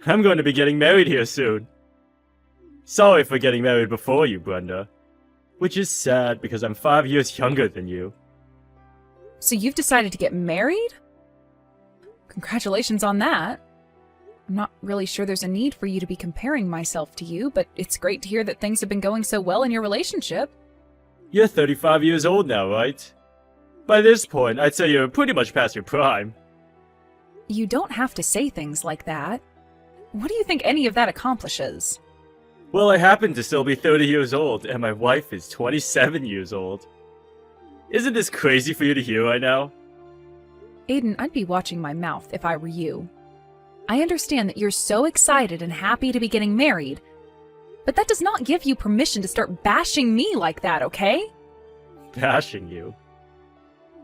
I'm going to be getting married here soon. Sorry for getting married before you, Brenda. Which is sad because I'm 5 years younger than you. So you've decided to get married? Congratulations on that. I'm not really sure there's a need for you to be comparing myself to you, but it's great to hear that things have been going so well in your relationship. You're 35 years old now, right? By this point, I'd say you're pretty much past your prime. You don't have to say things like that. What do you think any of that accomplishes? Well, I happen to still be 30 years old, and my wife is 27 years old. Isn't this crazy for you to hear right now? Aiden, I'd be watching my mouth if I were you. I understand that you're so excited and happy to be getting married, but that does not give you permission to start bashing me like that, okay? Bashing you?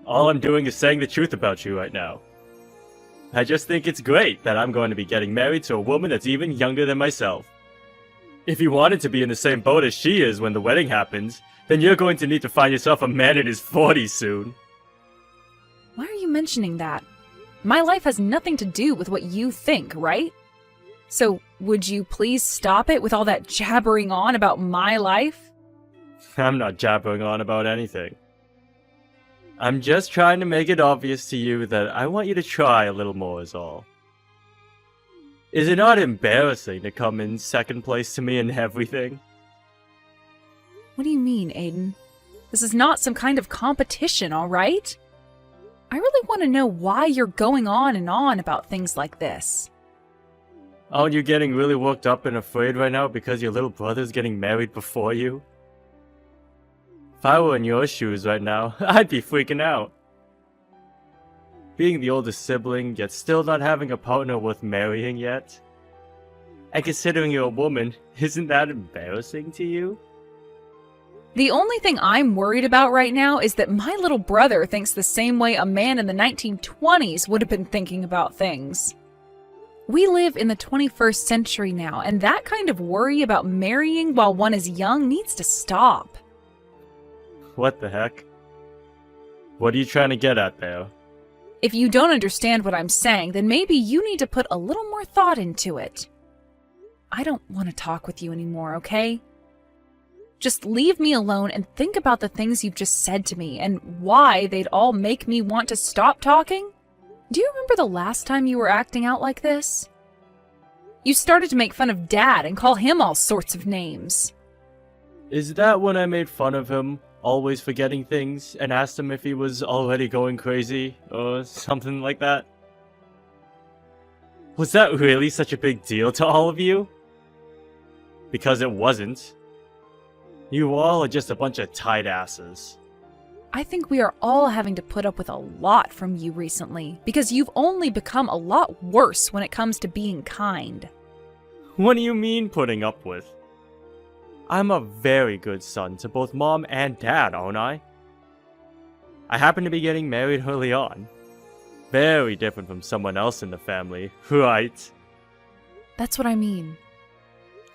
All I'm doing is saying the truth about you right now. I just think it's great that I'm going to be getting married to a woman that's even younger than myself. If you wanted to be in the same boat as she is when the wedding happens, then you're going to need to find yourself a man in his 40s soon. Why are you mentioning that? My life has nothing to do with what you think, right? So, would you please stop it with all that jabbering on about my life? I'm not jabbering on about anything. I'm just trying to make it obvious to you that I want you to try a little more is all. Is it not embarrassing to come in second place to me in everything? What do you mean, Aiden? This is not some kind of competition, alright? I really want to know why you're going on and on about things like this. Aren't you getting really worked up and afraid right now because your little brother's getting married before you? If I were in your shoes right now, I'd be freaking out. Being the oldest sibling, yet still not having a partner worth marrying yet? And considering you're a woman, isn't that embarrassing to you? The only thing I'm worried about right now is that my little brother thinks the same way a man in the 1920s would have been thinking about things. We live in the 21st century now, and that kind of worry about marrying while one is young needs to stop. What the heck? What are you trying to get at there? If you don't understand what I'm saying, then maybe you need to put a little more thought into it. I don't want to talk with you anymore, okay? Just leave me alone and think about the things you've just said to me and why they'd all make me want to stop talking. Do you remember the last time you were acting out like this? You started to make fun of Dad and call him all sorts of names. Is that when I made fun of him, always forgetting things, and asked him if he was already going crazy, or something like that? Was that really such a big deal to all of you? Because it wasn't. You all are just a bunch of tight asses. I think we are all having to put up with a lot from you recently, because you've only become a lot worse when it comes to being kind. What do you mean putting up with? I'm a very good son to both Mom and Dad, aren't I? I happen to be getting married early on. Very different from someone else in the family, right? That's what I mean.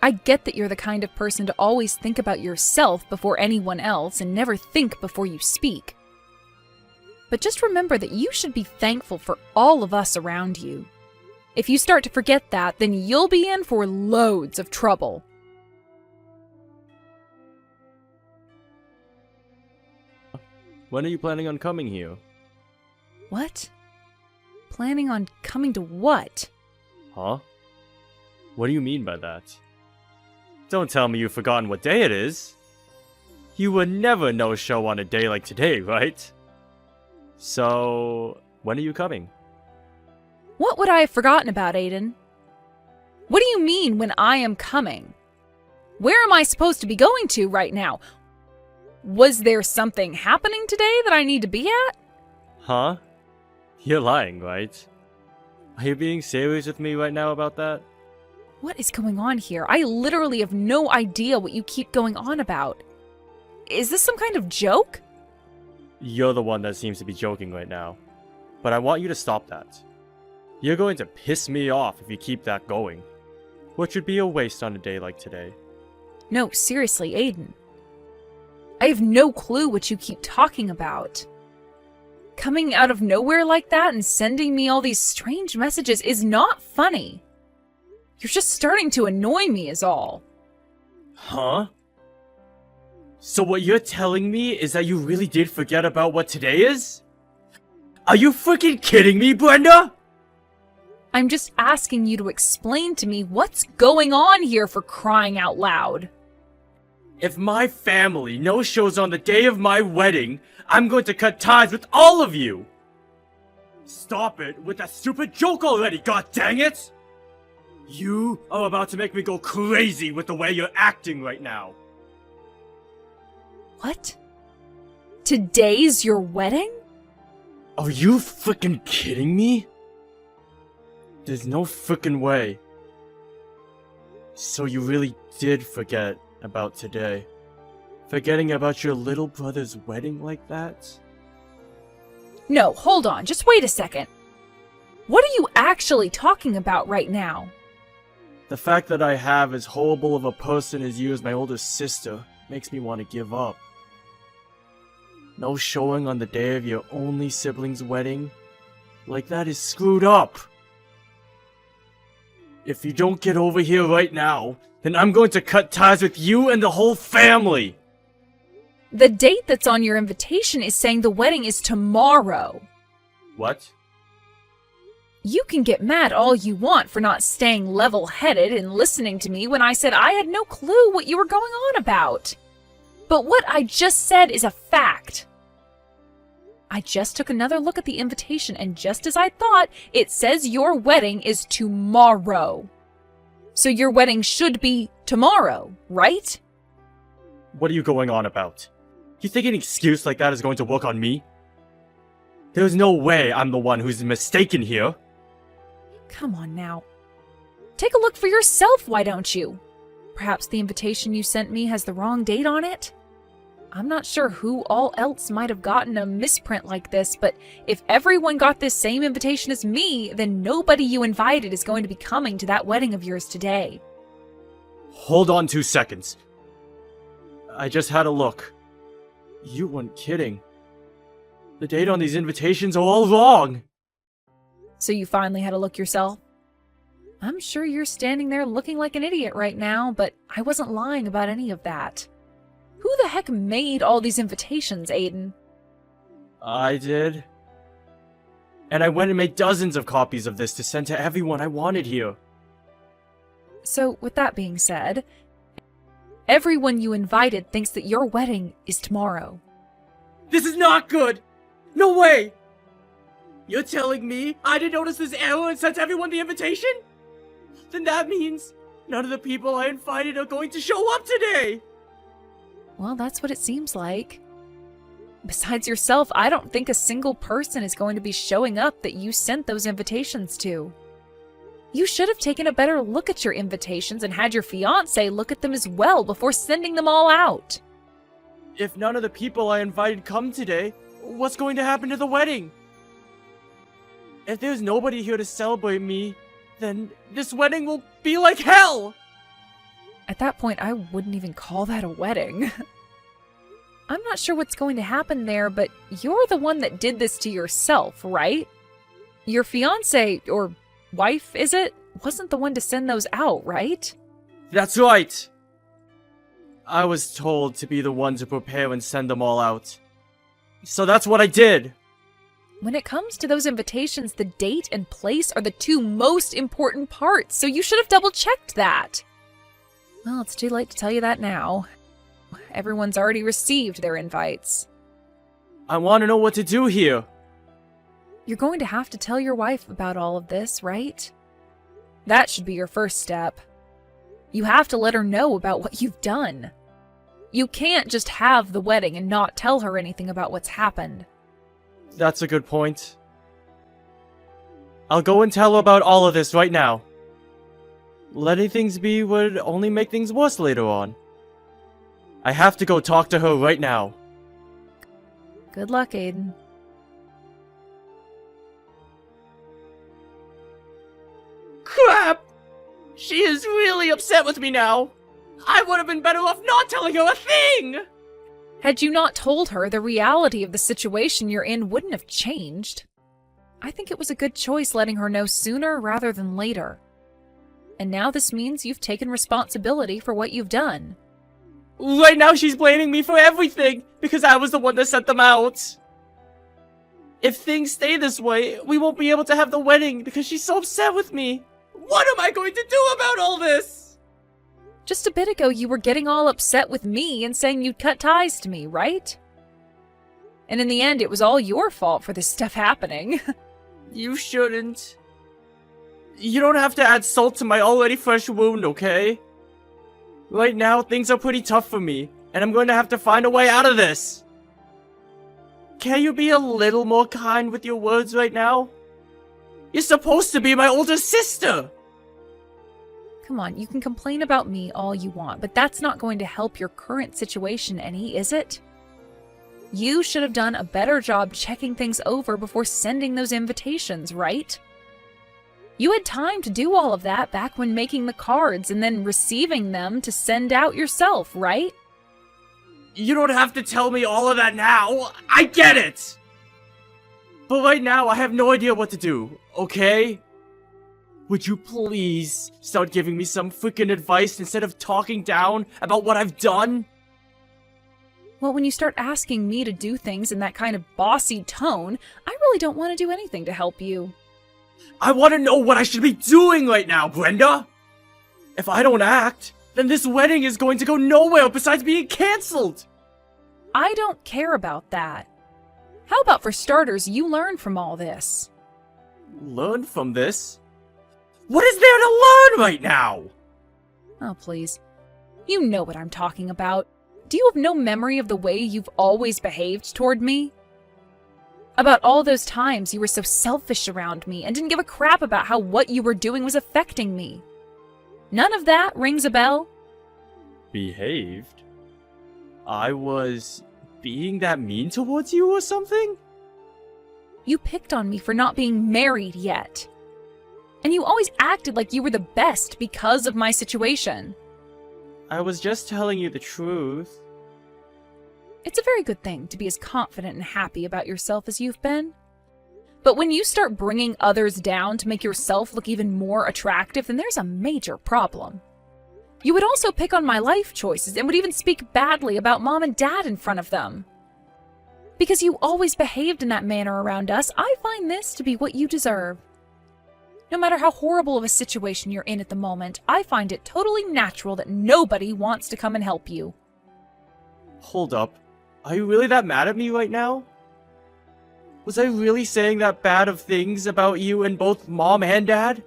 I get that you're the kind of person to always think about yourself before anyone else and never think before you speak. But just remember that you should be thankful for all of us around you. If you start to forget that, then you'll be in for loads of trouble. When are you planning on coming here? What? Planning on coming to what? Huh? What do you mean by that? Don't tell me you've forgotten what day it is. You would never no-show on a day like today, right? So, when are you coming? What would I have forgotten about, Aiden? What do you mean when I am coming? Where am I supposed to be going to right now? Was there something happening today that I need to be at? Huh? You're lying, right? Are you being serious with me right now about that? What is going on here? I literally have no idea what you keep going on about. Is this some kind of joke? You're the one that seems to be joking right now. But I want you to stop that. You're going to piss me off if you keep that going. Which would be a waste on a day like today. No, seriously, Aiden. I have no clue what you keep talking about. Coming out of nowhere like that and sending me all these strange messages is not funny. You're just starting to annoy me is all. Huh? So what you're telling me is that you really did forget about what today is? Are you freaking kidding me, Brenda? I'm just asking you to explain to me what's going on here, for crying out loud. If my family no-shows on the day of my wedding, I'm going to cut ties with all of you! Stop it with that stupid joke already, god dang it! You are about to make me go crazy with the way you're acting right now. What? Today's your wedding? Are you freaking kidding me? There's no freaking way. So you really did forget about today? Forgetting about your little brother's wedding like that? No, hold on, just wait a second. What are you actually talking about right now? The fact that I have as horrible of a person as you as my older sister makes me want to give up. No showing on the day of your only sibling's wedding? Like that is screwed up! If you don't get over here right now, then I'm going to cut ties with you and the whole family! The date that's on your invitation is saying the wedding is tomorrow. What? You can get mad all you want for not staying level-headed and listening to me when I said I had no clue what you were going on about. But what I just said is a fact. I just took another look at the invitation, and just as I thought, it says your wedding is tomorrow. So your wedding should be tomorrow, right? What are you going on about? You think an excuse like that is going to work on me? There's no way I'm the one who's mistaken here. Come on now. Take a look for yourself, why don't you? Perhaps the invitation you sent me has the wrong date on it? I'm not sure who all else might have gotten a misprint like this, but if everyone got this same invitation as me, then nobody you invited is going to be coming to that wedding of yours today. Hold on 2 seconds. I just had a look. You weren't kidding. The date on these invitations are all wrong. So you finally had a look yourself? I'm sure you're standing there looking like an idiot right now, but I wasn't lying about any of that. Who the heck made all these invitations, Aiden? I did. And I went and made dozens of copies of this to send to everyone I wanted here. So, with that being said, everyone you invited thinks that your wedding is tomorrow. This is not good! No way! You're telling me I didn't notice this error and sent everyone the invitation? Then that means none of the people I invited are going to show up today! Well, that's what it seems like. Besides yourself, I don't think a single person is going to be showing up that you sent those invitations to. You should have taken a better look at your invitations and had your fiancé look at them as well before sending them all out. If none of the people I invited come today, what's going to happen to the wedding? If there's nobody here to celebrate me, then this wedding will be like hell! At that point, I wouldn't even call that a wedding. I'm not sure what's going to happen there, but you're the one that did this to yourself, right? Your fiancé, or wife, is it? Wasn't the one to send those out, right? That's right! I was told to be the one to prepare and send them all out. So that's what I did! When it comes to those invitations, the date and place are the two most important parts, so you should have double-checked that. Well, it's too late to tell you that now. Everyone's already received their invites. I want to know what to do here. You're going to have to tell your wife about all of this, right? That should be your first step. You have to let her know about what you've done. You can't just have the wedding and not tell her anything about what's happened. That's a good point. I'll go and tell her about all of this right now. Letting things be would only make things worse later on. I have to go talk to her right now. Good luck, Aiden. Crap! She is really upset with me now! I would have been better off not telling her a thing! Had you not told her, the reality of the situation you're in wouldn't have changed. I think it was a good choice letting her know sooner rather than later. And now this means you've taken responsibility for what you've done. Right now she's blaming me for everything, because I was the one that sent them out. If things stay this way, we won't be able to have the wedding because she's so upset with me. What am I going to do about all this? Just a bit ago, you were getting all upset with me and saying you'd cut ties to me, right? And in the end, it was all your fault for this stuff happening. You shouldn't. You don't have to add salt to my already fresh wound, okay? Right now, things are pretty tough for me, and I'm going to have to find a way out of this. Can you be a little more kind with your words right now? You're supposed to be my older sister! Come on, you can complain about me all you want, but that's not going to help your current situation any, is it? You should have done a better job checking things over before sending those invitations, right? You had time to do all of that back when making the cards and then receiving them to send out yourself, right? You don't have to tell me all of that now. I get it! But right now, I have no idea what to do, okay? Would you please start giving me some freaking advice instead of talking down about what I've done? Well, when you start asking me to do things in that kind of bossy tone, I really don't want to do anything to help you. I want to know what I should be doing right now, Brenda! If I don't act, then this wedding is going to go nowhere besides being cancelled! I don't care about that. How about for starters, you learn from all this? Learn from this? What is there to learn right now? Oh, please. You know what I'm talking about. Do you have no memory of the way you've always behaved toward me? About all those times you were so selfish around me and didn't give a crap about how what you were doing was affecting me. None of that rings a bell? Behaved? I was being that mean towards you or something? You picked on me for not being married yet. And you always acted like you were the best because of my situation. I was just telling you the truth. It's a very good thing to be as confident and happy about yourself as you've been. But when you start bringing others down to make yourself look even more attractive, then there's a major problem. You would also pick on my life choices and would even speak badly about Mom and Dad in front of them. Because you always behaved in that manner around us, I find this to be what you deserve. No matter how horrible of a situation you're in at the moment, I find it totally natural that nobody wants to come and help you. Hold up. Are you really that mad at me right now? Was I really saying that bad of things about you and both Mom and Dad?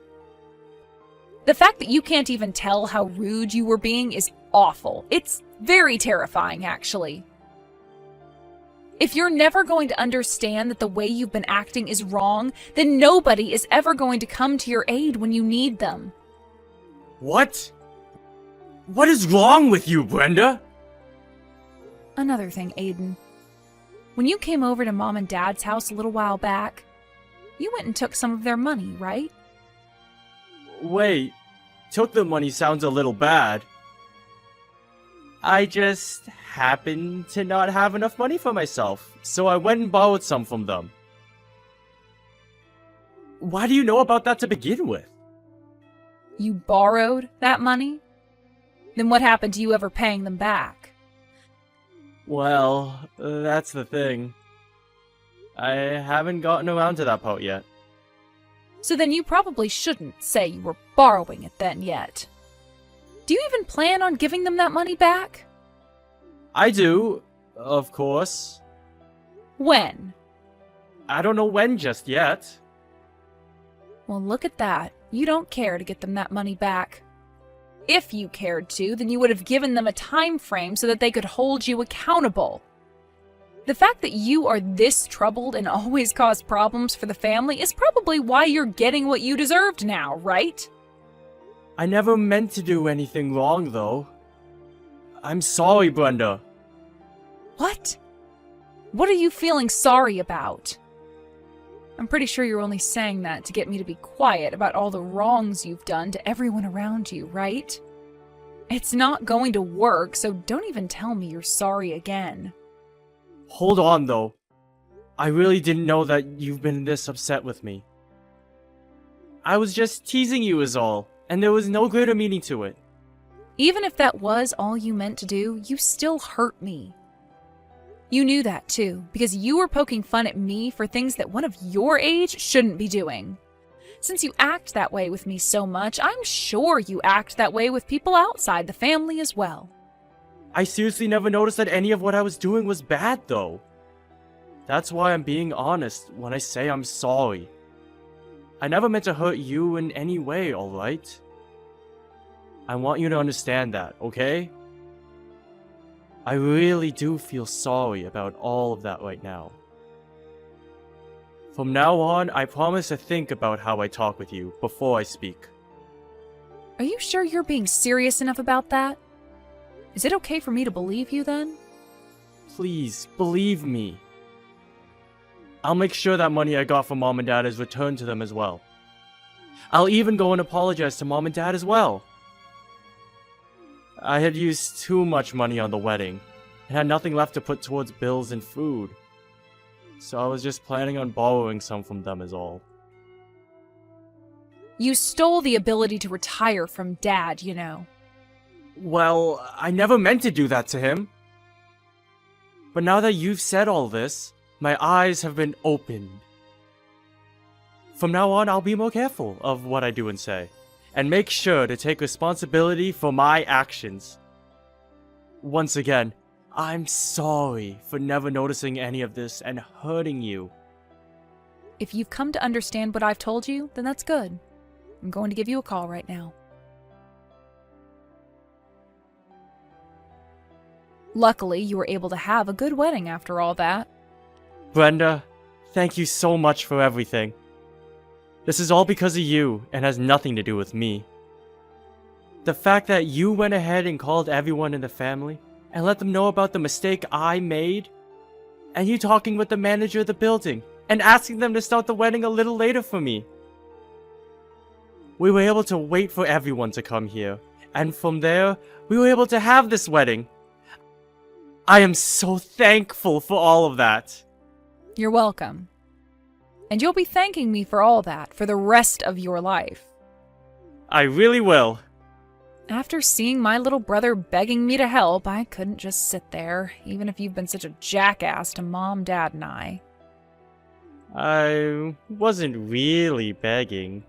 The fact that you can't even tell how rude you were being is awful. It's very terrifying, actually. If you're never going to understand that the way you've been acting is wrong, then nobody is ever going to come to your aid when you need them. What? What is wrong with you, Brenda? Another thing, Aiden. When you came over to Mom and Dad's house a little while back, you went and took some of their money, right? Wait, took the money sounds a little bad. I just happened to not have enough money for myself, so I went and borrowed some from them. Why do you know about that to begin with? You borrowed that money? Then what happened to you ever paying them back? Well, that's the thing. I haven't gotten around to that part yet. So then you probably shouldn't say you were borrowing it then yet. Do you even plan on giving them that money back? I do, of course. When? I don't know when just yet. Well, look at that. You don't care to get them that money back. If you cared to, then you would have given them a time frame so that they could hold you accountable. The fact that you are this troubled and always cause problems for the family is probably why you're getting what you deserved now, right? I never meant to do anything wrong, though. I'm sorry, Brenda. What? What are you feeling sorry about? I'm pretty sure you're only saying that to get me to be quiet about all the wrongs you've done to everyone around you, right? It's not going to work, so don't even tell me you're sorry again. Hold on, though. I really didn't know that you've been this upset with me. I was just teasing you is all, and there was no greater meaning to it. Even if that was all you meant to do, you still hurt me. You knew that too, because you were poking fun at me for things that one of your age shouldn't be doing. Since you act that way with me so much, I'm sure you act that way with people outside the family as well. I seriously never noticed that any of what I was doing was bad, though. That's why I'm being honest when I say I'm sorry. I never meant to hurt you in any way, alright? I want you to understand that, okay? I really do feel sorry about all of that right now. From now on, I promise to think about how I talk with you before I speak. Are you sure you're being serious enough about that? Is it okay for me to believe you then? Please, believe me. I'll make sure that money I got from Mom and Dad is returned to them as well. I'll even go and apologize to Mom and Dad as well. I had used too much money on the wedding, and had nothing left to put towards bills and food. So I was just planning on borrowing some from them is all. You stole the ability to retire from Dad, you know. Well, I never meant to do that to him. But now that you've said all this, my eyes have been opened. From now on, I'll be more careful of what I do and say, and make sure to take responsibility for my actions. Once again, I'm sorry for never noticing any of this and hurting you. If you've come to understand what I've told you, then that's good. I'm going to give you a call right now. Luckily, you were able to have a good wedding after all that. Brenda, thank you so much for everything. This is all because of you and has nothing to do with me. The fact that you went ahead and called everyone in the family and let them know about the mistake I made, and you talking with the manager of the building and asking them to start the wedding a little later for me. We were able to wait for everyone to come here, and from there, we were able to have this wedding. I am so thankful for all of that. You're welcome. And you'll be thanking me for all that for the rest of your life. I really will. After seeing my little brother begging me to help, I couldn't just sit there, even if you've been such a jackass to Mom, Dad, and I. I wasn't really begging.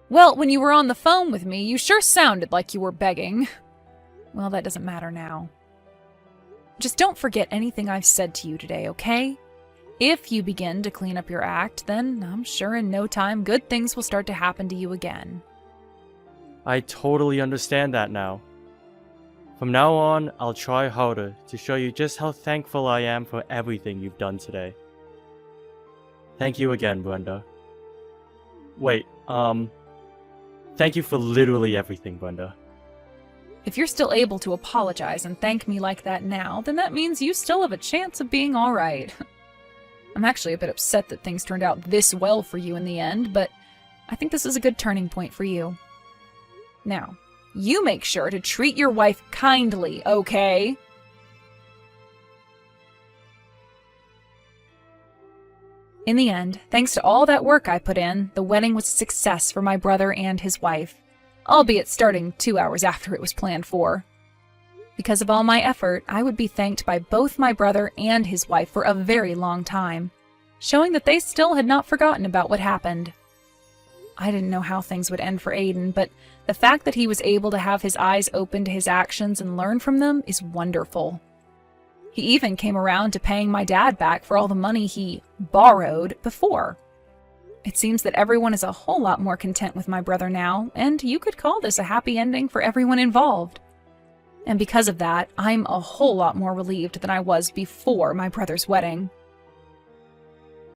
Well, when you were on the phone with me, you sure sounded like you were begging. Well, that doesn't matter now. Just don't forget anything I've said to you today, okay? If you begin to clean up your act, then I'm sure in no time good things will start to happen to you again. I totally understand that now. From now on, I'll try harder to show you just how thankful I am for everything you've done today. Thank you again, Brenda. Wait, thank you for literally everything, Brenda. If you're still able to apologize and thank me like that now, then that means you still have a chance of being alright. I'm actually a bit upset that things turned out this well for you in the end, but I think this is a good turning point for you. Now, you make sure to treat your wife kindly, okay? In the end, thanks to all that work I put in, the wedding was a success for my brother and his wife, albeit starting 2 hours after it was planned for. Because of all my effort, I would be thanked by both my brother and his wife for a very long time, showing that they still had not forgotten about what happened. I didn't know how things would end for Aiden, but the fact that he was able to have his eyes open to his actions and learn from them is wonderful. He even came around to paying my dad back for all the money he borrowed before. It seems that everyone is a whole lot more content with my brother now, and you could call this a happy ending for everyone involved. And because of that, I'm a whole lot more relieved than I was before my brother's wedding.